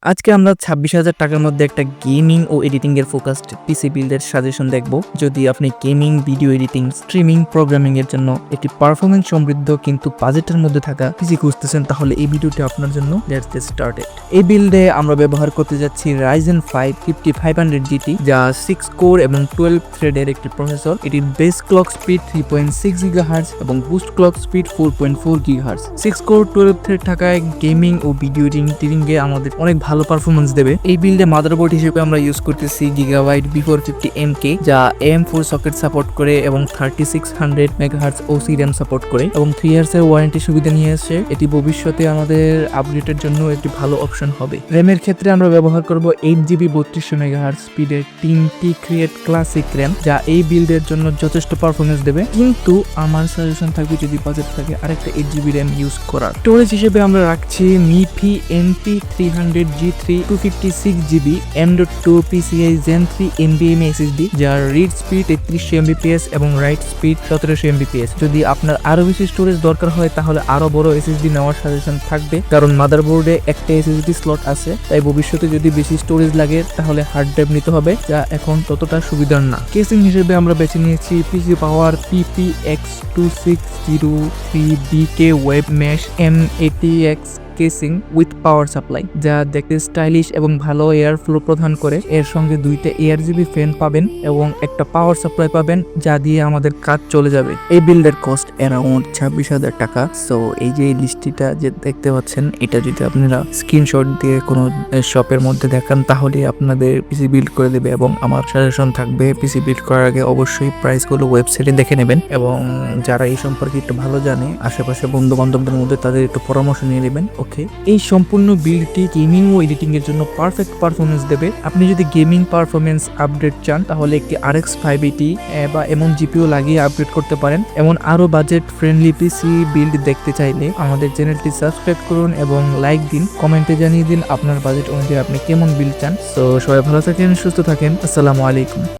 আজকে আমরা 26,000 টাকার মধ্যে একটা গেমিং ও এডিটিং এর ফোকাসড পিসি বিল্ডের সাজেশন দেখব। যদি আপনি gaming, video editing, streaming, programming এর জন্য একটি পারফরম্যান্স সমৃদ্ধ কিন্তু বাজেটের মধ্যে থাকা পিসি খুঁজতেছেন, তাহলে এই ভিডিওটি আপনার জন্য। Let's get started. এই বিল্ডে আমরা ব্যবহার করতে যাচ্ছি Ryzen 5 5500 GT, যা 6 কোর এবং 12 থ্রেডের একটি প্রসেসর। এটির বেস ক্লক স্পিড 3.6 GHz এবং boost clock speed 4.4 GHz। 6 core 12 thread থাকায় গেমিং ও ভিডিও এডিটিং এ আমাদের অনেক ভালো পারফরমেন্স দেবে। এই বিল্ডে মাদারবোর্ড হিসেবে আমরা ইউজ করতেছি Gigabyte B450MK, যা AM4 সকেট সাপোর্ট করে এবং 3600 MHz OC RAM সাপোর্ট করে এবং 3 ইয়ার্স এর ওয়ারেন্টি সুবিধা নিয়ে আসে। এটি ভবিষ্যতে আমাদের আপডেটের জন্য একটি ভালো অপশন হবে। র্যামের ক্ষেত্রে আমরা ব্যবহার করব 8GB 3200 MHz স্পিডের 3টি ক্রিয়েট ক্লাসিক র্যাম, যা এই বিল্ডের জন্য যথেষ্ট পারফরমেন্স দেবে। কিন্তু আমার সাজেশন থাকবে, যদি বাজেট থাকে, আরেকটা 8GB র্যাম ইউজ করার। স্টোরেজ হিসেবে আমরা রাখছি MIPI NP300G3 256GB M.2 PCIe Gen 3 NVMe SSD, যার রিড স্পিড 3300 Mbps এবং রাইট স্পিড 1700 Mbps। যদি আপনার আরো বেশি স্টোরেজ দরকার হয়, তাহলে আরো বড় SSD নেওয়ার সাজেশন থাকবে, কারণ মাদারবোর্ডে একটা SSD স্লট আছে। তাই ভবিষ্যতে যদি বেশি স্টোরেজ লাগে, তাহলে হার্ড ড্রাইভ নিতে হবে, যা এখন ততটা সুবিধার না। কেসিং হিসেবে আমরা বেছে নিয়েছি PC Power PPX2603BK web mesh M80X casing with power supply, যা দেখতে স্টাইলিশ এবং ভালো এয়ার ফ্লো প্রদান করে। এর সঙ্গে 2টা ARGB ফ্যান পাবেন এবং একটা পাওয়ার সাপ্লাই পাবেন, যা দিয়ে আমাদের কাজ চলে যাবে। এই বিল্ডের কস্ট অ্যারাউন্ড 26,000 টাকা। সো এই যে লিস্টটা যে দেখতে পাচ্ছেন, এটা যদি আপনারা স্ক্রিনশট দিয়ে কোনো শপের মধ্যে দেখান, তাহলে আপনাদের পিসি বিল্ড করে দেবে। এবং আমার সাজেশন থাকবে, পিসি বিল্ড করার আগে অবশ্যই প্রাইসগুলো ওয়েবসাইটে দেখে নেবেন, এবং যারা এই সম্পর্কে একটু ভালো জানে, আশেপাশে বন্ধু বান্ধবদের মধ্যে, তাদের একটু পরামর্শ নিয়ে নেবেন। এই সম্পূর্ণ বিল্ডটি গেমিং ও এডিটিং এর জন্য পারফেক্ট পারফরমেন্স দেবে। আপনি যদি গেমিং পারফরমেন্স আপডেট চান, তাহলে একটি RX 580 বা এমন জিপিও লাগিয়ে আপডেট করতে পারেন। এমন আরো বাজেট ফ্রেন্ডলি পিসি বিল্ড দেখতে চাইলে আমাদের চ্যানেলটি সাবস্ক্রাইব করুন এবং লাইক দিন। কমেন্টে জানিয়ে দিন আপনার বাজেট অনুযায়ী আপনি কেমন বিল্ড চান। সো সবাই ভালো থাকেন, সুস্থ থাকেন। আসসালামু আলাইকুম।